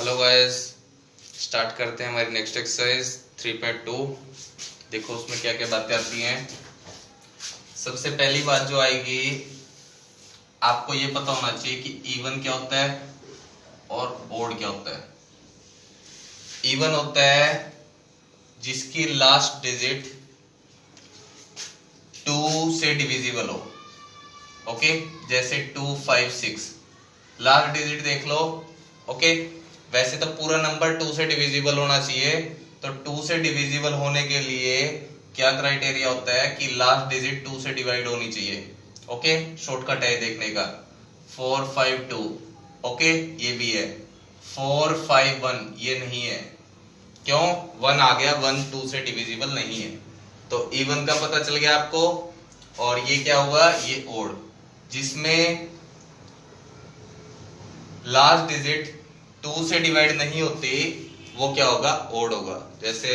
Hello guys, start करते हैं हमारी नेक्स्ट एक्सरसाइज 3.2। देखो उसमें क्या क्या बातें आती हैं। सबसे पहली बात जो आएगी, आपको ये पता होना चाहिए कि इवन क्या होता है और ओड क्या होता है। इवन होता है जिसकी लास्ट डिजिट 2 से डिविजिबल हो। ओके, जैसे 2, 5, 6 लास्ट डिजिट देख लो। ओके, वैसे तो पूरा नंबर 2 से डिविजिबल होना चाहिए, तो 2 से डिविजिबल होने के लिए क्या क्राइटेरिया होता है कि लास्ट डिजिट 2 से डिवाइड होनी चाहिए। ओके, शॉर्टकट है देखने का 4, 5, 2। ओके, ये भी है 4, 5, 1, ये नहीं है। क्यों? 1 आ गया, 1 2 से डिविजिबल नहीं है, तो इवन का पता चल गया आपको। और ये क्या हुआ, ये ओड, जिसमें लास्ट डिजिट 2 से डिवाइड नहीं होती, वो क्या होगा, ओड होगा। जैसे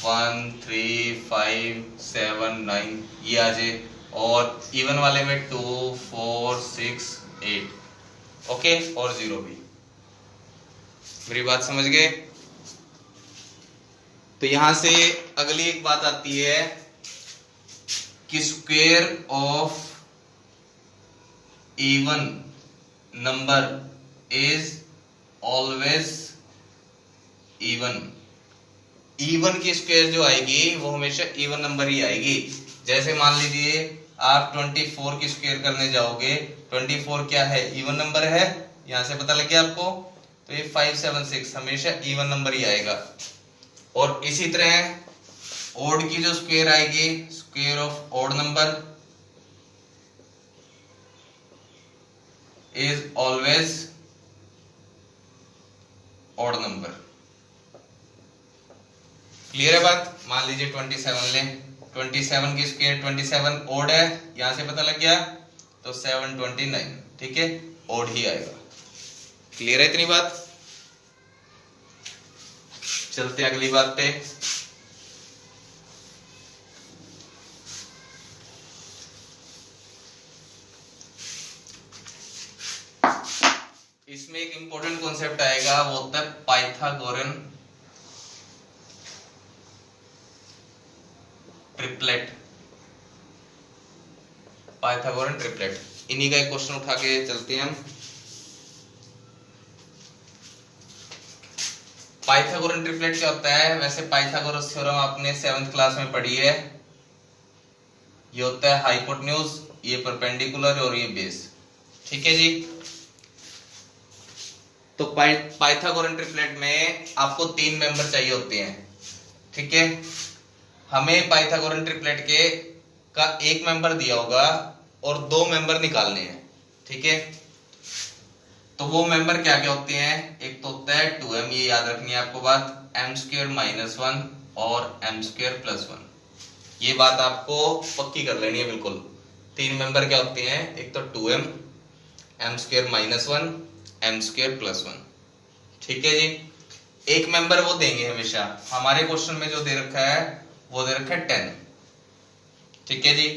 1, 3, 5, 7, 9 ये आ जाए, और इवन वाले में 2, 4, 6, 8। ओके, और 0 भी। मेरी बात समझ गए? तो यहां से अगली एक बात आती है कि square of even number is always even. Even की स्क्वायर जो आएगी वो हमेशा इवन नंबर ही आएगी। जैसे मान लीजिए आप 24 की स्क्वायर करने जाओगे, 24 क्या है, इवन नंबर है, यहां से पता लग गया आपको। तो ये 5, 7, 6 हमेशा इवन नंबर ही आएगा। और इसी तरह ओड की जो स्क्वायर आएगी, square of odd number is always odd number. Clear है बात? मान लीजिए 27 लें, 27 की स्क्वायर 27 ओड है, यहां से पता लग गया, तो 729, ठीक है, ओड ही आएगा। क्लियर है इतनी बात? चलते हैं अगली बात पे। इसमें एक इंपॉर्टेंट कॉन्सेप्ट आएगा, वो होता है पाइथागोरन ट्रिपलेट। पाइथागोरन ट्रिपलेट, इन्हीं का एक क्वेश्चन उठा के चलते हैं हम। पाइथागोरन ट्रिपलेट क्या होता है? वैसे पाइथागोरस थ्योरम आपने 7th क्लास में पढ़ी है। ये होता है हाइपोटेन्यूज, ये परपेंडिकुलर और ये बेस। ठीक है जी। तो पाइथागोरन ट्रिपलेट में आपको 3 मेंबर चाहिए होते हैं। ठीक है, हमें पाइथागोरन ट्रिपलेट के का एक मेंबर दिया होगा और 2 मेंबर निकालने हैं। ठीक है, तो वो मेंबर क्या क्या होते हैं? एक तो होता है 2m, ये याद रखनी है आपको बात, m² - 1 और m² + 1। ये बात आपको पक्की कर लेनी है बिल्कुल। 3 मेंबर क्या होते हैं? एक तो 2m, m² - 1, m² + 1। ठीक है जी। एक मेंबर वो देंगे हमेशा, हमारे क्वेश्चन में जो दे रखा है वो दे रखा है 10। ठीक है जी,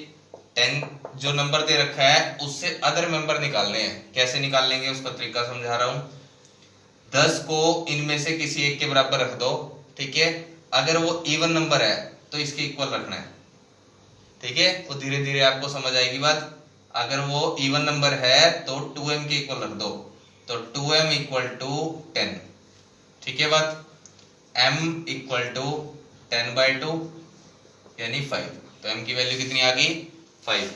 10 जो नंबर दे रखा है उससे अदर मेंबर निकालने हैं। कैसे निकाल लेंगे उसका तरीका समझा रहा हूं। 10 को इनमें से किसी एक के बराबर रख दो। ठीक है, अगर वो इवन नंबर है तो इसके इक्वल रखना है। ठीक है, वो धीरे धीरे आपको समझ आएगी बात। अगर वो इवन नंबर है तो 2m के इक्वल रख दो, तो 2m = 10। ठीक है बात, m = 10/2 यानी 5। तो m की वैल्यू कितनी आ गई? 5।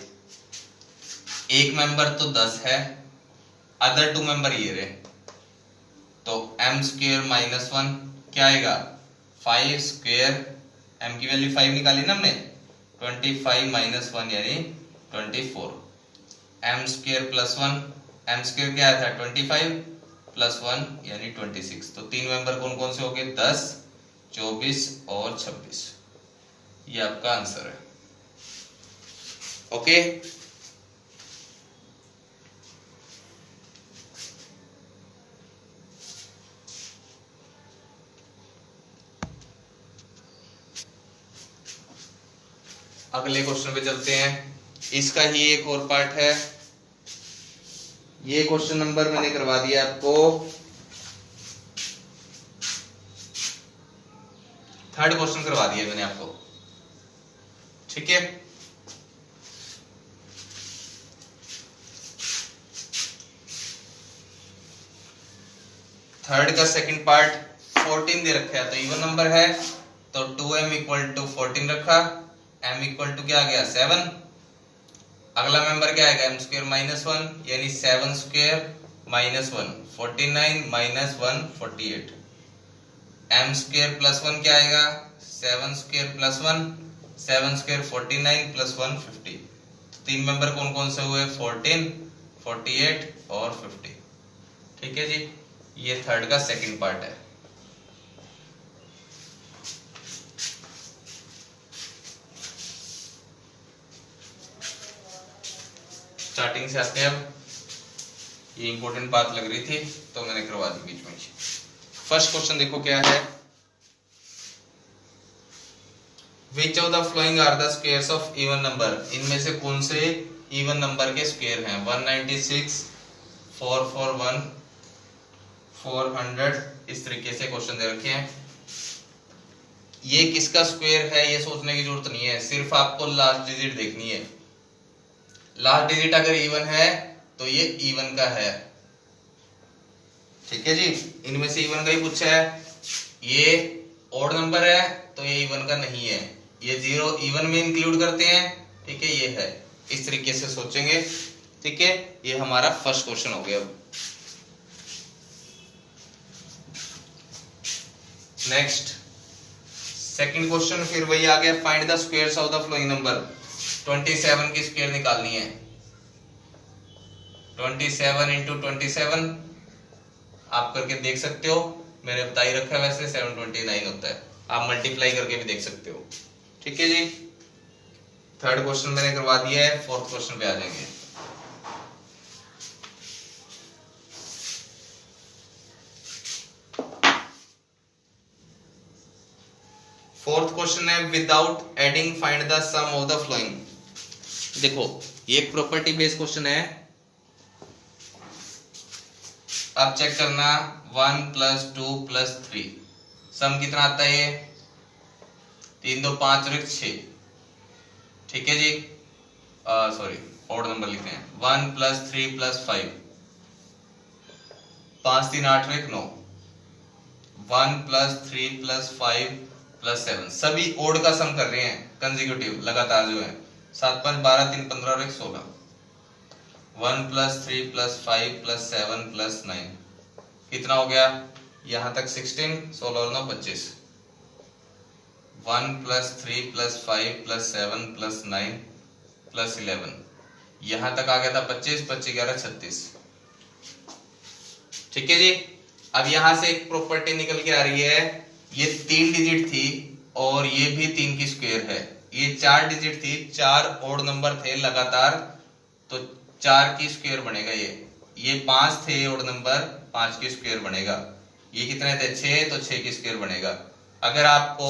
एक मेंबर तो 10 है, अदर 2 मेंबर ये रहे, तो m² - 1 क्या आएगा? 5²। m की वैल्यू 5 निकाली ना हमने, 25 - 1 यानी 24। m² + 1, m² क्या था? 25 + 1 यानी 26। तो 3 मेंबर कौन कौन से हो गए? 10, 24 और 26। ये आपका आंसर है। ओके, अगले क्वेश्चन पे चलते हैं। इसका ही एक और पार्ट है। ये क्वेश्चन नंबर मैंने करवा दिया आपको थर्ड क्वेश्चन करवा दिया मैंने आपको, ठीक है। थर्ड का सेकंड पार्ट 14 दे रखा है, तो इवन नंबर है तो 2m इक्वल टू 14 रखा, m इक्वल टू क्या आ गया 7। अगला मेंबर क्या आएगा m स्क्वायर माइनस 1, यानी 7 square minus 1 49 minus 1 48। m square plus 1 क्या आएगा 7 स्क्वायर प्लस 1, 7 स्क्वायर 49 प्लस 1 50। तो तीन मेंबर कौन कौन से हुए 14, 48 और 50, ठीक है जी। ये थर्ड का सेकंड पार्ट है। स्टार्टिंग से आते हैं अब, ये इंपॉर्टेंट बात लग रही थी तो मैंने करवा दी बीच में। फर्स्ट क्वेश्चन देखो क्या है, which of the following are the squares of even number, इनमें से कौन से इवन नंबर के स्क्वायर हैं। 196, 441, 400, इस तरीके से क्वेश्चन दे रखे हैं। ये किसका स्क्वायर है ये सोचने की जरूरत नहीं है, सिर्फ आपको लास्ट डिजिट देखनी है। लास्ट डिजिट अगर इवन है तो ये इवन का है, ठीक है जी। इनमें से इवन का ही पूछा है। ये ऑड नंबर है तो ये इवन का नहीं है, ये जीरो इवन में इंक्लूड करते हैं, ठीक है। ये है, इस तरीके से सोचेंगे, ठीक है। ये हमारा फर्स्ट क्वेश्चन हो गया। नेक्स्ट सेकंड क्वेश्चन फिर वही आ गया, find the squares of the flowing number. 27 की स्क्वायर निकालनी है। 27 इंटू 27 आप करके देख सकते हो, मैंने बता ही रखा है, वैसे 729 होता है, आप मल्टीप्लाई करके भी देख सकते हो, ठीक है जी। थर्ड क्वेश्चन मैंने करवा दिया है, फोर्थ क्वेश्चन पे आ जाएंगे। फोर्थ क्वेश्चन है, without adding find the sum of the following. देखो ये प्रॉपर्टी बेस्ड क्वेश्चन है। अब चेक करना 1 प्लस 2 प्लस 3 सम कितना आता है, ये 3 2 5 और 6, ठीक है जी। सॉरी ऑड नंबर लिखते हैं। 1 प्लस 3 प्लस 5, 5 3 8 और 1 9। 1 प्लस 3 प्लस 5 प्लस 7, सभी ओड का सम कर रहे हैं कंसेक्यूटिव, लगातार जो है। 7 5 12 3 15 और 1 16। 1 प्लस 3 प्लस 5 प्लस 7 प्लस 9 कितना हो गया, यहां तक 16, 16 और 9 25। 1 plus 3 plus 5 plus 7 plus 9 plus 11, यहां तक आ गया था 25, 25 11 36, ठीक है जी। अब यहां से एक प्रॉपर्टी निकल के आ रही है, ये 3 डिजिट थी और ये भी 3 की स्क्वायर है। ये 4 डिजिट थी, 4 ओड नंबर थे लगातार, तो 4 की स्क्वायर बनेगा। ये 5 थे ओड नंबर, 5 की स्क्वायर बनेगा। ये कितने थे 6, तो 6 की स्क्वायर बनेगा। अगर आपको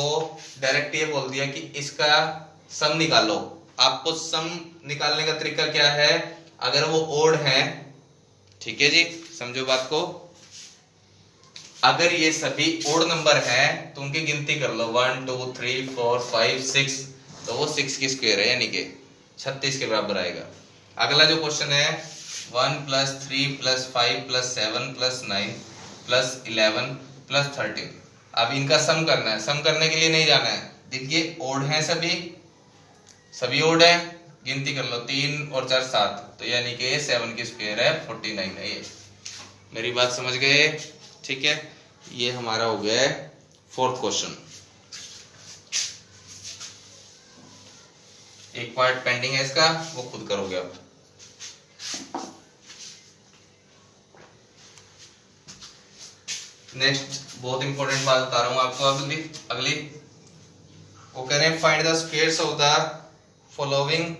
डायरेक्ट ये बोल दिया कि इसका सम निकालो, आपको सम निकालने का तरीका क्या है, अगर वो ओड है, ठीक है जी, समझो बात को। अगर ये सभी ओड नंबर हैं तो उनकी गिनती कर लो, 1 2 3 4 5 6, तो वो 6 की स्क्वायर है, यानी कि 36 के बराबर आएगा। अगला जो क्वेश्चन है 1 plus 3 plus 5 plus 7 plus 9 plus 11 plus 13, अब इनका सम करना है। सम करने के लिए नहीं जाना है, देखिए ओड हैं, सभी ओड हैं, गिनती कर लो, 3 और 4 7, तो यानी कि 7 की स्क्वायर है 49 है। ये मेरी बात समझ गए, ठीक है। ये हमारा हो गया है फोर्थ क्वेश्चन। एक पार्ट पेंडिंग है इसका, वो खुद करोगे आप। नेक्स्ट बहुत इंपॉर्टेंट बात बता रहा हूं आपको, अगली वो कह रहे हैं find the squares of the following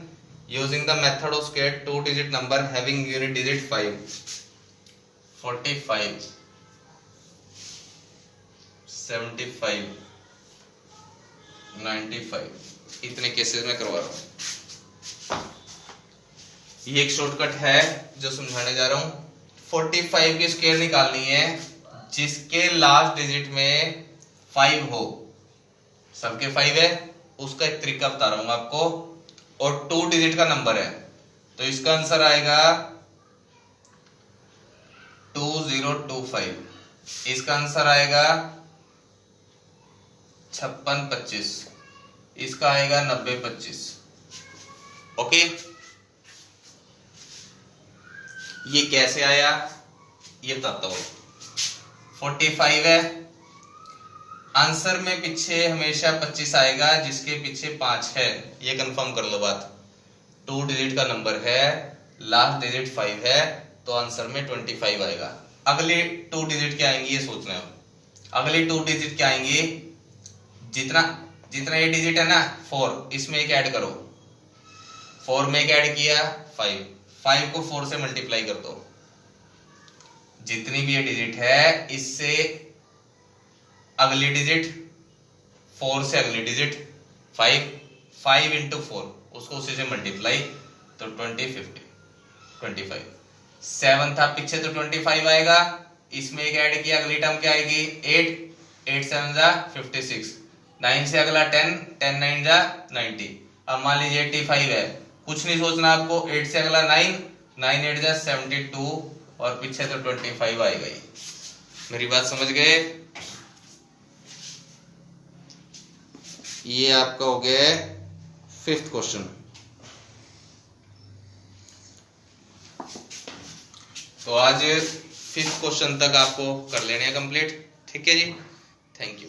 using the method of square 2 digit number having unit digit 5 45 75 95, इतने केसेस में करवा रहा हूं। ये एक शॉर्टकट है जो समझाने जा रहा हूं। 45 की स्क्वायर निकालनी है जिसके लास्ट डिजिट में 5 हो, सबके 5 है, उसका एक तरीका बता रहा हूं आपको, और 2 डिजिट का नंबर है, तो इसका आंसर आएगा 2025। इसका आंसर आएगा 5625। इसका आएगा 9025। ओके, ये कैसे आया ये बताता हूं। 45 है, आंसर में पीछे हमेशा 25 आएगा, जिसके पीछे 5 है, ये कंफर्म कर लो बात। 2 डिजिट का नंबर है, लास्ट डिजिट 5 है, तो आंसर में 25 आएगा। अगली 2 डिजिट क्या आएंगी ये सोचना है। अगली 2 डिजिट क्या आएंगी, जितना जितना ये डिजिट है ना 4, इसमें एक ऐड करो। 4 में एक ऐड किया 5 को 4 से मल्टीप्लाई कर दो। जितनी भी ये डिजिट है इससे अगली डिजिट, 4 से अगली डिजिट 5 इंटू 4, उसको उसी से मल्टीप्लाई, तो 25। 7 था पीछे, तो 25 आएगा। इसमें एक ऐड किया, अगली टर्म क्या आएगी 8 7 जा 56। 9 से अगला 10 9 जा 90। अब मान लीजिए 85 है, कुछ नहीं सोचना आपको, 8 से अगला 9 8 जा 72, और पीछे तो 25 आएगा ही। मेरी बात समझ गए? ये आपका हो गया 5th क्वेश्चन। तो आज 5th क्वेश्चन तक आपको कर लेने हैं कंप्लीट। ठीक है जी, थैंक यू।